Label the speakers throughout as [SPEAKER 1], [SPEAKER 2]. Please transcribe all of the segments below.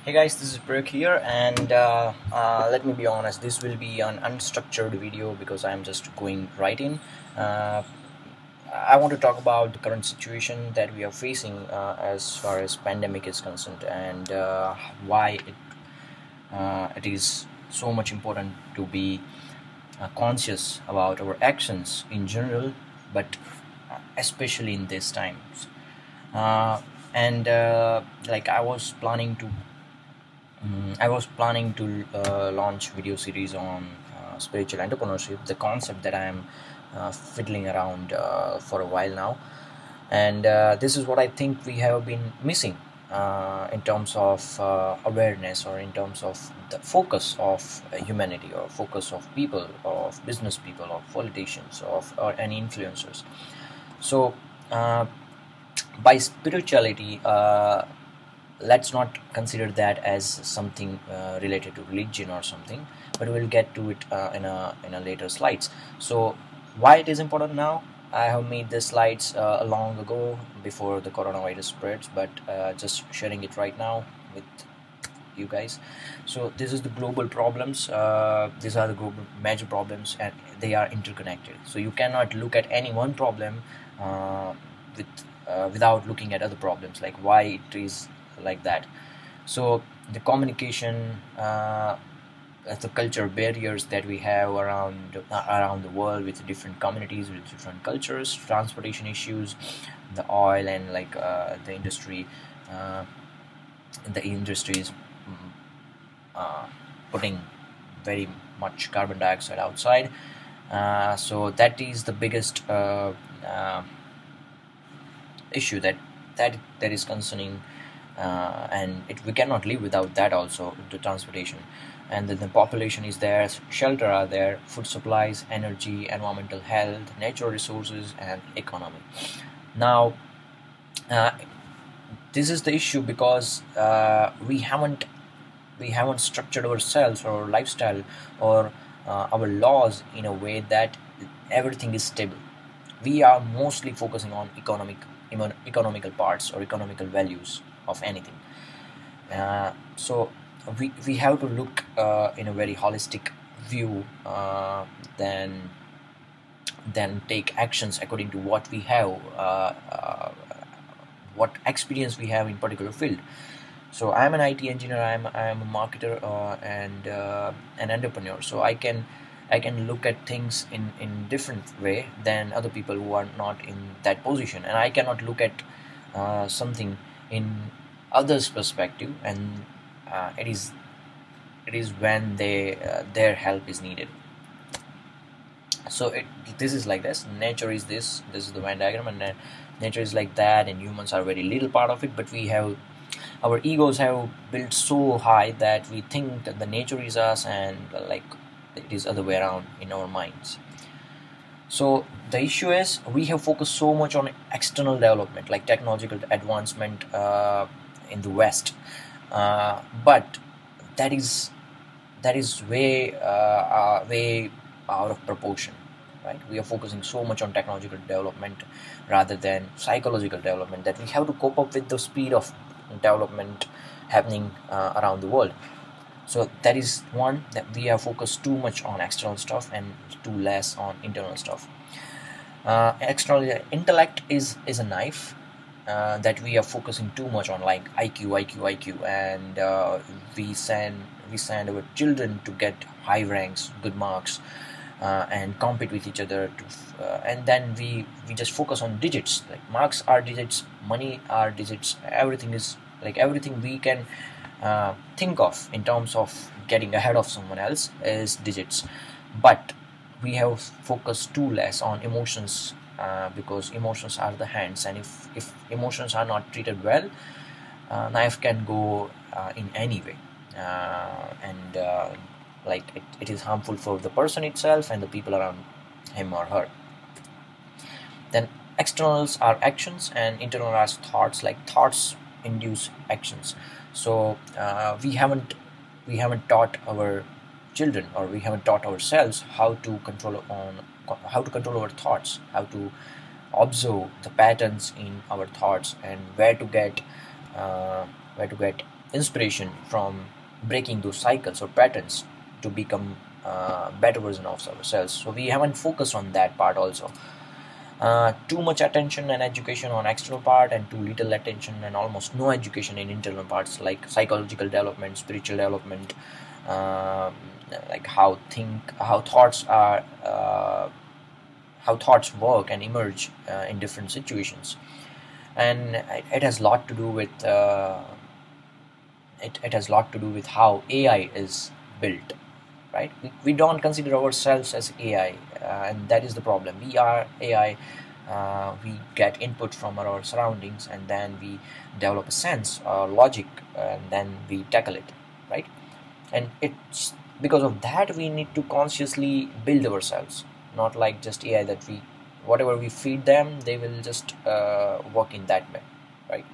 [SPEAKER 1] Hey guys, this is Brooke here, and let me be honest, this will be an unstructured video because I'm just going right in. Uh, I want to talk about the current situation that we are facing as far as pandemic is concerned, and why it is so much important to be conscious about our actions in general, but especially in these times. And like I was planning to launch video series on spiritual entrepreneurship, the concept that I am fiddling around for a while now, and this is what I think we have been missing in terms of awareness, or in terms of the focus of humanity, or focus of people, of business people, of politicians, of or any influencers. So. By spirituality, let's not consider that as something related to religion or something, but we'll get to it in a later slides. So why it is important now? I have made the slides long ago, before the coronavirus spreads, but just sharing it right now with you guys. So this is the global problems. These are the global major problems, and they are interconnected. So you cannot look at any one problem with without looking at other problems, like why it is like that. So the communication, the culture barriers that we have around the world, with different communities, with different cultures, transportation issues, the oil and the industry, uh, the industry is mm, uh, putting very much carbon dioxide outside. So that is the biggest issue that is concerning, and we cannot live without that. Also the transportation, and then the population is there, shelter are there, food supplies, energy, environmental health, natural resources, and economy. Now, uh, this is the issue because we haven't structured ourselves, or our lifestyle, or our laws in a way that everything is stable. We are mostly focusing on economical parts, or economical values of anything. So we have to look in a very holistic view, then take actions according to what we have, what experience we have in particular field. So I'm an IT engineer, I'm a marketer, and an entrepreneur. So I can look at things in different way than other people who are not in that position, and I cannot look at something in others perspective, and it is when their help is needed. So this is like this, nature is this is the Venn diagram, and nature is like that, and humans are very little part of it, but we have our egos have built so high that we think that the nature is us, and it is other way around in our minds. So the issue is we have focused so much on external development, like technological advancement in the West, but that is way out of proportion, right? We are focusing so much on technological development rather than psychological development, that we have to cope up with the speed of development happening around the world. So that is one, that we are focused too much on external stuff and too less on internal stuff. External intellect is a knife that we are focusing too much on, like IQ, and we send our children to get high ranks, good marks, and compete with each other and then we just focus on digits, like marks are digits, money are digits, everything is like everything we can think of in terms of getting ahead of someone else is digits. But we have focused too less on emotions, because emotions are the hands, and if emotions are not treated well, knife can go in any way, and it is harmful for the person itself and the people around him or her. Then externals are actions, and internal are thoughts, like thoughts induce actions. So we haven't taught our children, or we haven't taught ourselves how to control our thoughts, how to observe the patterns in our thoughts, and uh, where to get inspiration from breaking those cycles or patterns to become better version of ourselves. So we haven't focused on that part also. Too much attention and education on external part, and too little attention and almost no education in internal parts like psychological development, spiritual development, uh, like how thoughts are, how thoughts work and emerge in different situations. And it has a lot to do with it has a lot to do with how AI is built, right? We don't consider ourselves as AI, and that is the problem. We are AI. We get input from our surroundings, and then we develop a sense or logic, and then we tackle it, right? And it's because of that we need to consciously build ourselves, not like just AI that we whatever we feed them, they will just work in that way, right?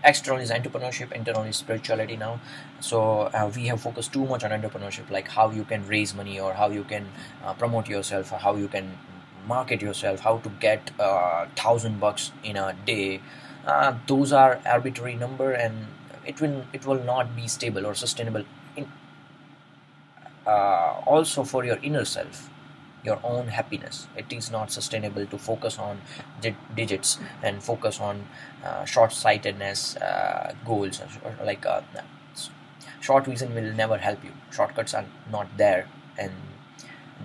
[SPEAKER 1] External is entrepreneurship, internal is spirituality now. So we have focused too much on entrepreneurship, like how you can raise money, or how you can promote yourself, or how you can market yourself, how to get $1,000 in a day. Those are arbitrary number, and it will not be stable or sustainable in, also for your inner self, your own happiness. It is not sustainable to focus on digits and focus on short-sightedness goals, or like short vision will never help you. Shortcuts are not there, and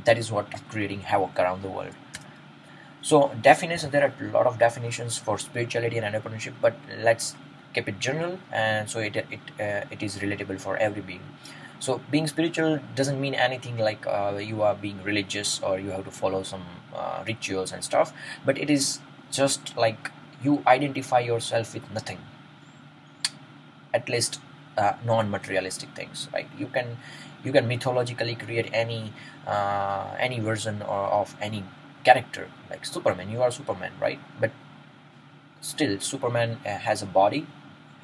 [SPEAKER 1] that is what creating havoc around the world. So definitions, there are a lot of definitions for spirituality and entrepreneurship, but let's keep it general, and so it is relatable for every being. So being spiritual doesn't mean anything like you are being religious or you have to follow some rituals and stuff, but it is just like you identify yourself with nothing, at least non-materialistic things, right? You can mythologically create any version of any character, like Superman. You are Superman, right? But still Superman has a body,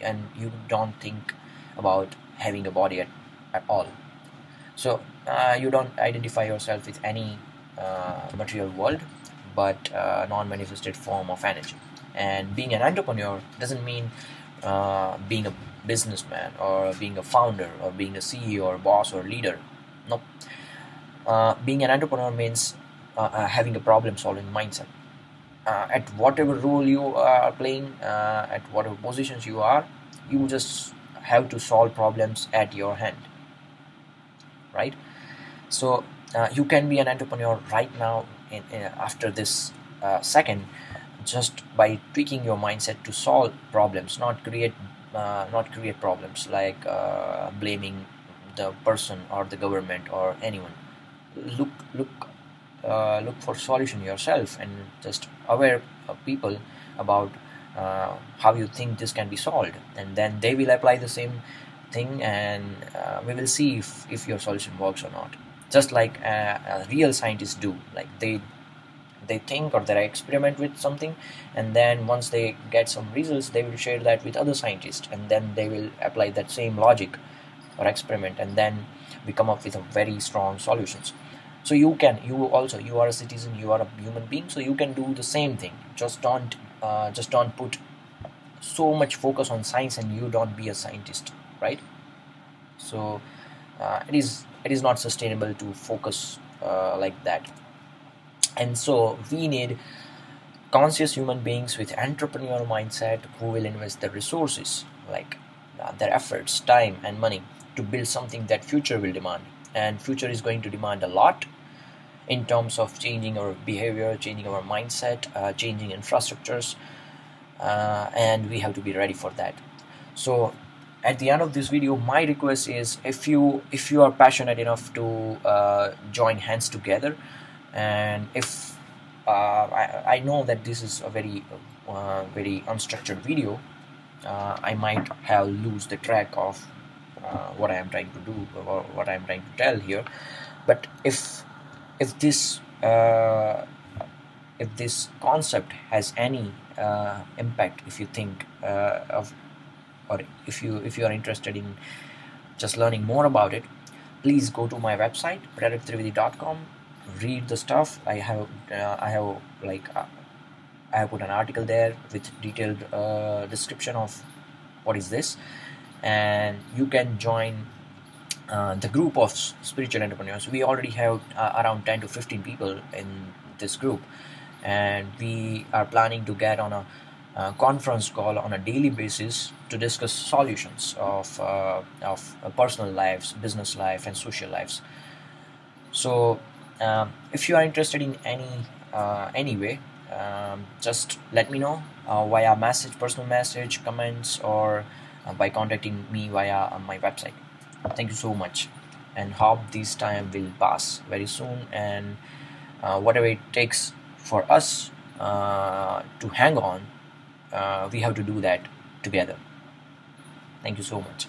[SPEAKER 1] and you don't think about having a body at all. So you don't identify yourself with any material world, but non-manifested form of energy. And being an entrepreneur doesn't mean being a businessman or being a founder or being a CEO or boss or leader. No, being an entrepreneur means having a problem-solving mindset. At whatever role you are playing, at whatever positions you are, you just have to solve problems at your hand, right? So you can be an entrepreneur right now after this second, just by tweaking your mindset to solve problems, not create problems like blaming the person or the government or anyone. Look look uh, look for solution yourself, and just aware of people about how you think this can be solved, and then they will apply the same thing, and we will see if your solution works or not. Just like real scientists do, like they think or they experiment with something, and then once they get some results, they will share that with other scientists, and then they will apply that same logic or experiment, and then we come up with a very strong solutions. So you are a citizen, you are a human being, so you can do the same thing. Just don't put so much focus on science, and you don't be a scientist, right? So it is not sustainable to focus like that. And so we need conscious human beings with entrepreneurial mindset who will invest their resources, like their efforts, time and money, to build something that future will demand. And future is going to demand a lot in terms of changing our behavior, changing our mindset, changing infrastructures, and we have to be ready for that. So at the end of this video, my request is, if you are passionate enough to join hands together, and if I know that this is a very unstructured video, I might have lose the track of what I am trying to do, or what I am trying to tell here. But if this if this concept has any impact, if you think of, or if you are interested in just learning more about it, please go to my website pratiktrivedi.com. Read the stuff I have put an article there with detailed description of what is this, and you can join the group of spiritual entrepreneurs. We already have around 10 to 15 people in this group, and we are planning to get on a conference call on a daily basis to discuss solutions of personal lives, business life, and social lives. So if you are interested in any way, just let me know via message, personal message, comments, or by contacting me via my website. Thank you so much, and hope this time will pass very soon. And whatever it takes for us to hang on, we have to do that together. Thank you so much.